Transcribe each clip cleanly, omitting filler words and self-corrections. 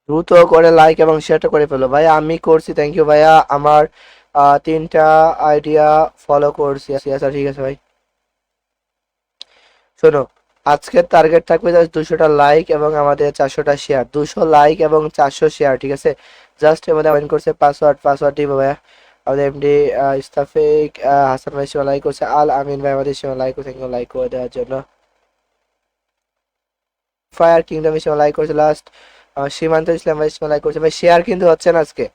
দ্রুত করে লাইক এবং শেয়ারটা করে ফেলো ভাই। আমি করছি, থ্যাংক ইউ ভাইয়া। আমার 3টা আইডিয়া ফলো করছি। আচ্ছা ঠিক আছে ভাই। শোনো, আজকের টার্গেট থাকবে জাস্ট 200টা লাইক এবং আমাদের 400টা শেয়ার। 200 লাইক এবং 400 শেয়ার, ঠিক আছে? জাস্ট এর মধ্যে কমেন্ট করছে পাসওয়ার্ড দিব ভাইয়া। আমাদের এমডি ইস্তাফিক হাসান ভাই সীমা লাইক করছে। আল আমিন ভাই আমাদের সীমা লাইক করছে, লাইক করে দেওয়ার জন্য। ফায়ার কিংডম সীমা লাইক করছে লাস্ট। সীমান্ত ইসলাম ভাই সীমা লাইক করছে। ভাই শেয়ার কিন্তু হচ্ছে না আজকে,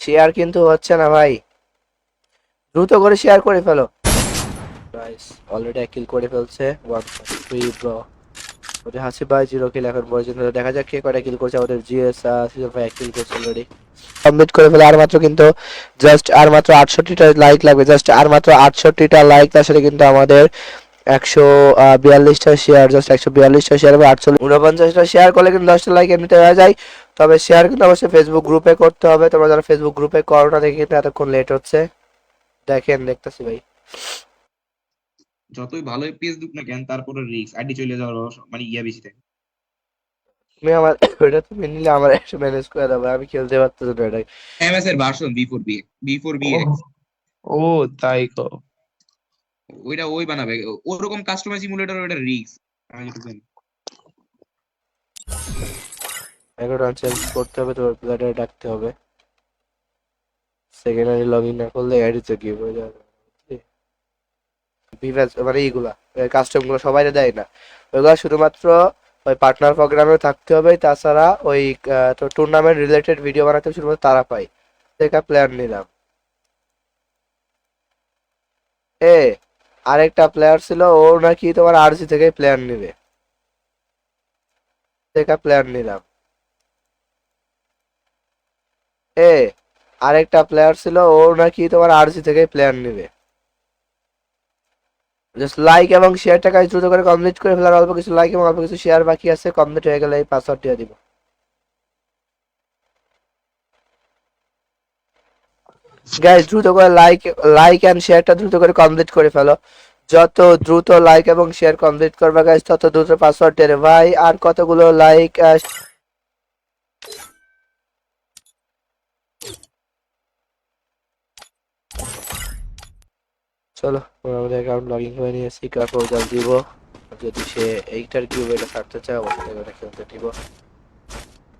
শেয়ার কিন্তু হচ্ছে না ভাই। দ্রুত করে শেয়ার করে ফেলো। নাইস, অলরেডি এক কিল করে ফেলছে। 1.3 ব্রো। ওদের হাসিব ভাই 0 কিল এখন পর্যন্ত। দেখা যাক কে কয়টা কিল করছে। আমাদের জিএস সিজন ভাই 1 কিল করছে অলরেডি। কমপ্লিট করে ফেলে। আর মাত্র কিন্তু জাস্ট আর মাত্র 68টা লাইক লাগবে। জাস্ট আর মাত্র 68টা লাইক, তার সাথে কিন্তু আমাদের 142টা শেয়ার। জাস্ট 142টা শেয়ার এবং 49টা শেয়ার করলে কিন্তু 10টা লাইক এমনিতে হয়ে যায়। তবে শেয়ার কিন্তু অবশ্যই ফেসবুক গ্রুপে করতে হবে। তোমরা যারা ফেসবুক গ্রুপে করো না দেখে কিন্তু এতক্ষণ লেট হচ্ছে। দেখেন, দেখতেছি ভাই। যতই ভালোই পেজ দুক না কেন, তারপরে রিস্ক আইডি চলে যাওয়ার মানে বেশি থাকে। তুমি আমার ওইটা তুমি নিলে আমার একটু ম্যানেজ করে দাও ভাই, আমি খেলতে পারতেছি না এটা। এমএস এর ভার্সন বি ফোর বি ও এক্স। ও তাই কো। ওইটা ওই বানাবে। ওরকম কাস্টমাইজ সিমুলেটর, ওইটা রিস্ক। আমি যেটুকু জানি। অ্যাকাউন্ট চেঞ্জ করতে হবে, তোমার প্লেয়ারে ডাকতে হবে। সেকেন্ডারি লগ ইন না করলে অ্যাডিতে কি হয়ে যাবে। বিভাজ মানে এইগুলা কাস্টম গুলো সবাই দেয় না, ওইগুলা শুধুমাত্র ওই পার্টনার প্রোগ্রামে থাকতে হবে। তাছাড়া ওই তো টুর্নামেন্ট রিলেটেড ভিডিও বানাতে শুধুমাত্র তারা পায়। দেখা প্লেয়ার নিলাম। এ আরেকটা প্লেয়ার ছিল, ও নাকি তোমার আরজি থেকে প্লেয়ার নিবে। দেখা প্লেয়ার নিলাম। এ আরেকটা প্লেয়ার ছিল, ও নাকি তোমার আরজি থেকে প্লেয়ার নিবে। জাস্ট লাইক এবং শেয়ারটা কাজ দ্রুত করে কমপ্লিট করে ফেলার। অল্প কিছু লাইক এবং অল্প কিছু শেয়ার বাকি আছে, কমপ্লিট হয়ে গেলে এই পাসওয়ার্ড দিয়ে দিব। গাইস দ্রুত করে লাইক এন্ড শেয়ারটা দ্রুত করে কমপ্লিট করে ফেলো। যত দ্রুত লাইক এবং শেয়ার কমপ্লিট করবে গাইস, তত দ্রুত পাসওয়ার্ড দেবে ভাই। আর কতগুলো লাইক। চলো আমরা আমাদের অ্যাকাউন্ট লগ ইন করে নিয়েছি, কার প্রপোজাল দিব। যদি সে এইটার কিউব এটা ছাড়তে চায় অবশ্যই ওটা খেলতে দিব।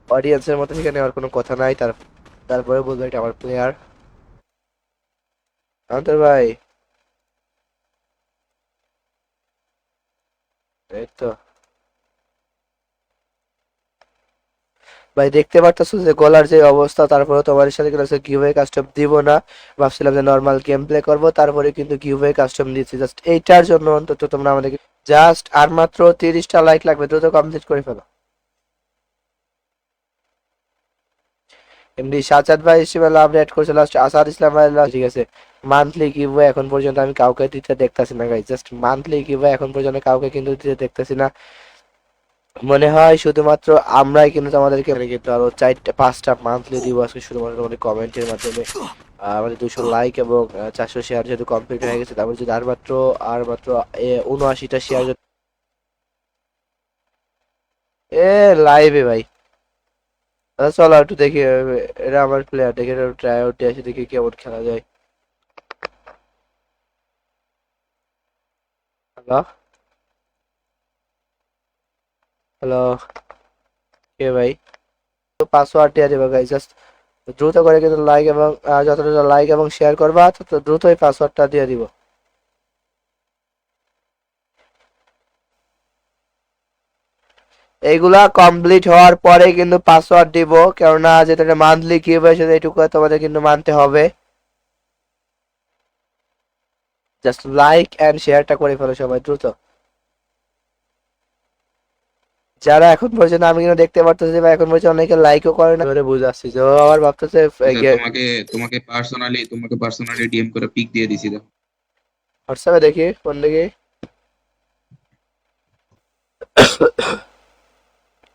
অডিয়েন্সের মধ্যে থেকে নেওয়ার কোনো কথা নাই। তারপরে বলবো এটা আমার প্লেয়ার। আন্তর ভাই, এই তো ভাই দেখতে পারতেছো যে গলার যে অবস্থা। তারপরে তোমার সাথে কিন্তু গিভওয়ে কাস্টম দিব না, ভাবছিলাম যে নর্মাল গেম প্লে করবো। তারপরে কিন্তু গিভওয়ে কাস্টম দিচ্ছি জাস্ট এইটার জন্য। অন্তত তোমরা আমাদেরকে জাস্ট আর মাত্র 30টা লাইক লাগবে, দ্রুত কমপ্লিট করে ফেলো। এমডি সাজাদ ভাই হিসেবে লাভ রেড করছে লাস্ট। আসাদ ইসলাম ভাই last, ঠিক আছে। মান্থলি গিভওয়ে এখন পর্যন্ত আমি কাউকে দিতে দেখতাছি না গাইস। জাস্ট মান্থলি গিভওয়ে এখন পর্যন্ত কাউকে কিন্তু দিতে দেখতাছি না। মনে হয় শুধুমাত্র আমরাই কিন্তু আমাদেরকে কিন্তু আরো 4টা 5টা মান্থলি দিব আজকে, শুধুমাত্র আমাদের কমেন্টের মাধ্যমে। আমাদের 200 লাইক এবং 400 শেয়ার যেহেতু কমপ্লিট হয়ে গেছে, তারপর যদি আর মাত্র 79টা শেয়ার এ লাইভে ভাই। চলো একটু দেখি। এটা আমার প্লেয়ার, দেখে ট্রাই আউট দিয়ে আসি, দেখি কেমন খেলা যায়। হ্যালো, হ্যালো, কে ভাই? তো পাসওয়ার্ড দিয়ে দেবো গাইস। জাস্ট দ্রুত করে কিন্তু লাইক এবং যত দ্রুত লাইক এবং শেয়ার করবা তত দ্রুতই পাসওয়ার্ডটা দিয়ে দিব। এইগুলা কমপ্লিট হওয়ার পরে কিন্তু পাসওয়ার্ড দিব, কেননা যেটা মান্থলি কিউব হয়েছে এইটুকু তোমাদের কিন্তু মানতে হবে। জাস্ট লাইক এন্ড শেয়ারটা করে ফেলো সবাই দ্রুত। যারা এখন পর্যন্ত আমি কিন্তু দেখতে পারতেছি বা এখন পর্যন্ত অনেকে লাইকও করে না, ধরে বুঝে আসছি যে ও আবার ভাবতেছে আচ্ছা, তোমাকে পার্সোনালি ডিএম করে পিক দিয়ে দিছি তো। হোয়াটসঅ্যাপে দেখি কোন দিকে।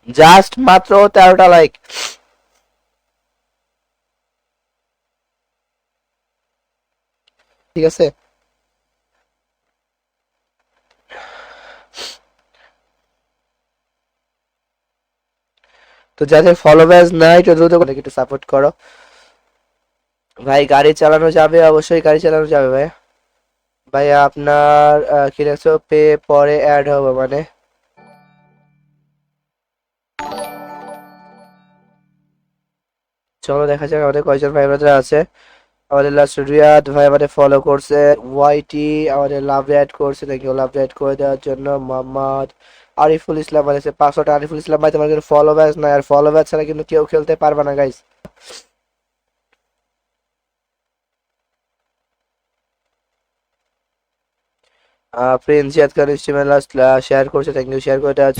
জাস্ট মাত্র 13টা লাইক। ঠিক আছে। তো যাদের ফলোয়ার্স নাই একটু দ্রুত করে একটু সাপোর্ট করো ভাই। গাড়ি চালানো যাবে, অবশ্যই গাড়ি চালানো যাবে ভাই। ভাই আপনার কি দেখছো পে পরে অ্যাড হবে মানে? চলো দেখা যাক আমাদের কয়জন ভাই ব্রাদার আছে। আমাদের লাস্ট রিয়াদ ভাই আমাদের ফলো করছে, ওয়াইটি আমাদের লাভ অ্যাড করছে, থ্যাংক ইউ লাভ অ্যাড করে দেওয়ার জন্য। মোহাম্মদ আরিফুল ইসলাম আছে পাসওয়ার্ড আরিফুল ইসলাম ভাই, তোমার কিন্তু ফলো ব্যাচ নাই, আর ফলো ব্যাচ ছাড়া কিন্তু কেউ খেলতে পারবে না গাইস। প্রিন্স জিয়াদ খান স্ট্রিমে লাস্ট শেয়ার করছে, থ্যাংক ইউ শেয়ার করে দেওয়ার।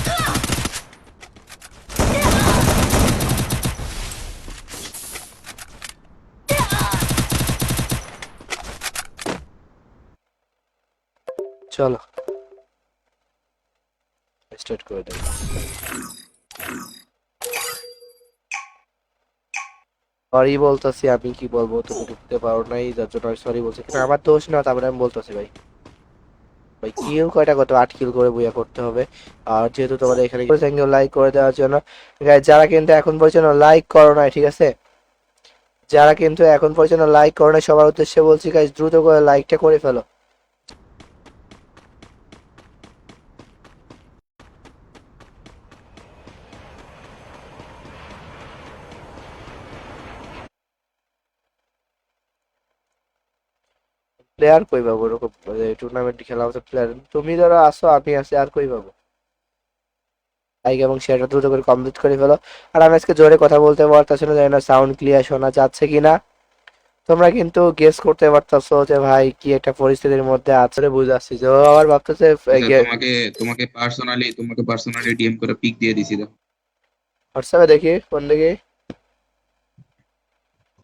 চলো স্টার্ট করে দেবো। সরি বলতেছি, আমি কি বলবো, তুমি ঢুকতে পারো নাই যার জন্য আমি সরি বলছি, কিন্তু আমার দোষ না, তারপরে আমি বলতেছি ভাই। ভাই কিল কয়টা কত 8 কিল করে বইয়া করতে হবে। আর যেহেতু তোমাদের এখানে থ্যাংক ইউ লাইক করে দেওয়ার জন্য। গাইস যারা কিন্তু এখন পর্যন্ত লাইক করো নাই, ঠিক আছে, যারা কিন্তু এখন পর্যন্ত লাইক করো নাই সবার উদ্দেশ্যে বলছি গাইস দ্রুত করে লাইকটা করে ফেলো। প্লেয়ার কই পাবো ওরকম টুর্নামেন্ট খেলা হচ্ছে প্লেয়ার? তুমি ধরো আসো, আমি আছি, আর কই পাবো? লাইক এবং শেয়ারটা দ্রুত করে কমপ্লিট করে ফেলো। আর আমি আজকে জোরে কথা বলতে পারতেছি না, জানি না সাউন্ড ক্লিয়ার শোনা যাচ্ছে কিনা। তোমরা কিন্তু গেস করতে পারতেছো যে ভাই কি একটা পরিস্থিতির মধ্যে আছে, বুঝাচ্ছি যে ও আবার ভাবতেছে আচ্ছা, তোমাকে পার্সোনালি ডিএম করে পিক দিয়ে দিছি দাও। হোয়াটসঅ্যাপে দেখি কোন দিকে।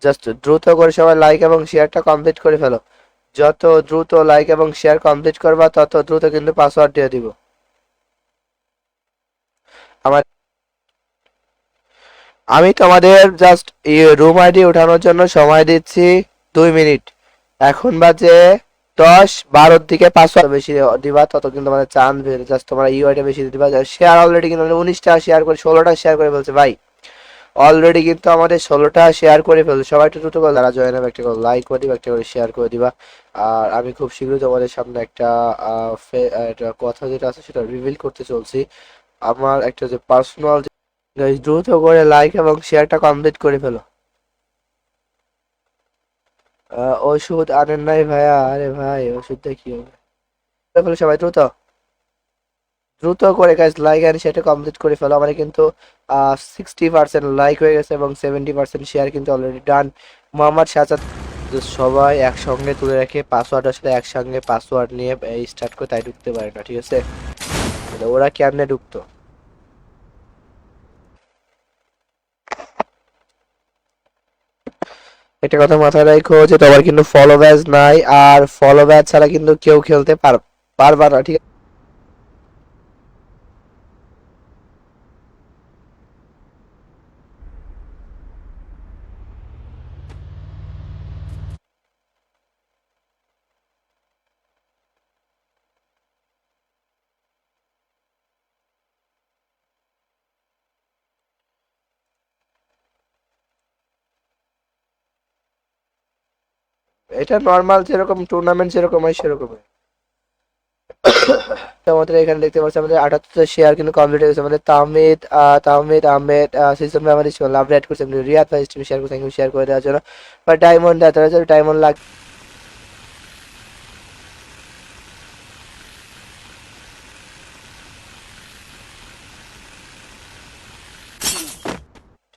জাস্ট দ্রুত করে সবাই লাইক এবং শেয়ারটা কমপ্লিট করে ফেলো। যত দ্রুত লাইক এবং শেয়ার কমপ্লিট করবা তত দ্রুত কিন্তু পাসওয়ার্ড দিয়ে দিব। আমার আমি তোমাদের জাস্ট রুম আইডি ওঠানোর জন্য সময় দিচ্ছি 2 মিনিট। এখন বাজে 10-12 দিকে পাসওয়ার্ড বেশি দিবা তত কিন্তু তোমাদের চান্স বেড়ে, জাস্ট তোমরা ইউআইটা বেশি দিবা। শেয়ার অলরেডি কিন্তু 19টা শেয়ার করে 16টা শেয়ার করে ফেলছে ভাই। অলরেডি কিন্তু আমাদের 16টা শেয়ার করে ফেলছে। সবাই একটু দ্রুত করে যারা জয়েন হবে একটা করে লাইক করে দিবা, একটা করে শেয়ার করে দিবা। আর আমি খুব শীঘ্রই তোমাদের সামনে একটা কথা যেটা আছে সেটা রিভিল করতে চলছি। আমার একটা যে পার্সোনাল, দ্রুত করে লাইক এবং শেয়ারটা কমপ্লিট করে ফেলো। ওষুধ আনেন নাই ভাইয়া? আরে ভাই ওষুধটা কি হবে, করে ফেলো সবাই দ্রুত দ্রুত করে গাইস লাইক এন্ড শেয়ারটা কমপ্লিট করে ফেলো। আমার কিন্তু 60% লাইক হয়ে গেছে এবং 70% শেয়ার কিন্তু অলরেডি ডান। মোহাম্মদ শাহজাদ সবাই একসঙ্গে তুলে রেখে পাসওয়ার্ড আসলে একসঙ্গে পাসওয়ার্ড নিয়ে স্টার্ট করে তাই ঢুকতে পারে না, ঠিক আছে? তাহলে ওরা কেমনে ঢুকতো? একটা কথা মাথায় রাখো যে তোমার কিন্তু ফলো ব্যাচ নাই, আর ফলো ব্যাচ ছাড়া কিন্তু কেউ খেলতে পারবা না, ঠিক আছে? এটা নর্মাল যেরকম টুর্নামেন্ট যেরকম হয় সেরকম হয়। তো আমাদের এখানে দেখতে পাচ্ছি আমাদের 78টা শেয়ার কিন্তু কমপ্লিট হয়ে গেছে। আমাদের তাহমিদ আহমেদ সিস্টেম আমাদের লাভ রেড করছে, রিয়াদ ভাই স্ট্রিম শেয়ার করছে, শেয়ার করে দেওয়ার জন্য। বা ডায়মন্ড ডায়মন্ড লাগ।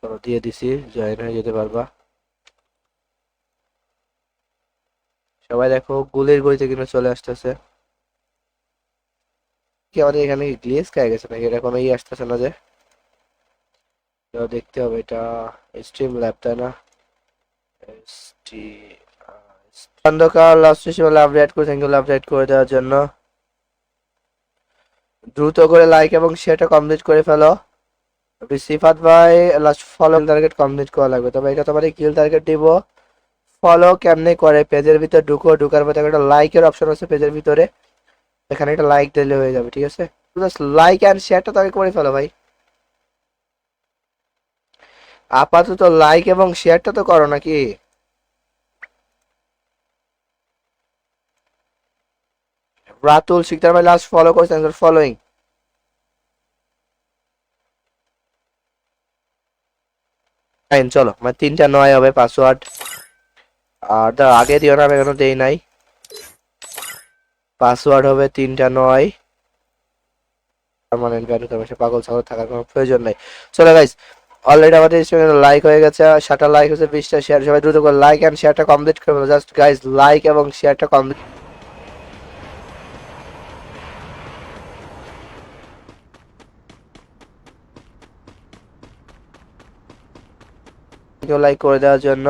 চলো দিয়ে দিছি, জয়েন হয়ে যেতে পারবা। সবাই দেখো গুলির গলিতে কিন্তু চলে আসতেছে। কি আমাদের এখানে গ্লিচ খেয়ে গেছে নাকি? এটা কোনো আসতেছে না যে, দেখতে হবে। এটা স্ট্রিম ল্যাব তাই না? খন্দকার লাস্ট হিসেবে লাভ রেড করে, থ্যাংক ইউ লাভ রেড করে দেওয়ার জন্য। দ্রুত করে লাইক এবং শেয়ারটা কমপ্লিট করে ফেলো। সিফাত ভাই লাস্ট ফলো টার্গেট কমপ্লিট করা লাগবে, তবে এটা তোমাদের কিল টার্গেট দিব। ফলো কেমনে করে? পেজের ভিতর ঢুকার পর একটা লাইকের অপশন আছে পেজের ভিতরে, এখানে একটা লাইক দিলে হয়ে যাবে, ঠিক আছে? লাইক এন্ড শেয়ারটা তাকে করে ফেলো ভাই। আপাতত লাইক এবং শেয়ারটা তো করো নাকি? রাতুল শিকদার ভাই লাস্ট ফলো করেছেন, ফলোইং। ফাইন, চলো মানে 3টা 9 হবে পাসওয়ার্ড। আর তার আগে দিও না, আমি এখনো দেই নাই। পাসওয়ার্ড হবে 3টা 9। পার্মানেন্ট ভ্যালু, তোমার সে পাগল ছাগল থাকার কোনো প্রয়োজন নাই। চলো গাইস, অলরেডি আমাদের লাইক হয়ে গেছে, 7টা লাইক হয়েছে, 20টা শেয়ার। সবাই দ্রুত করে লাইক এন্ড শেয়ারটা কমপ্লিট করে ফেলো। জাস্ট গাইস লাইক এবং শেয়ারটা কমপ্লিট। লাইক করে দেওয়ার জন্য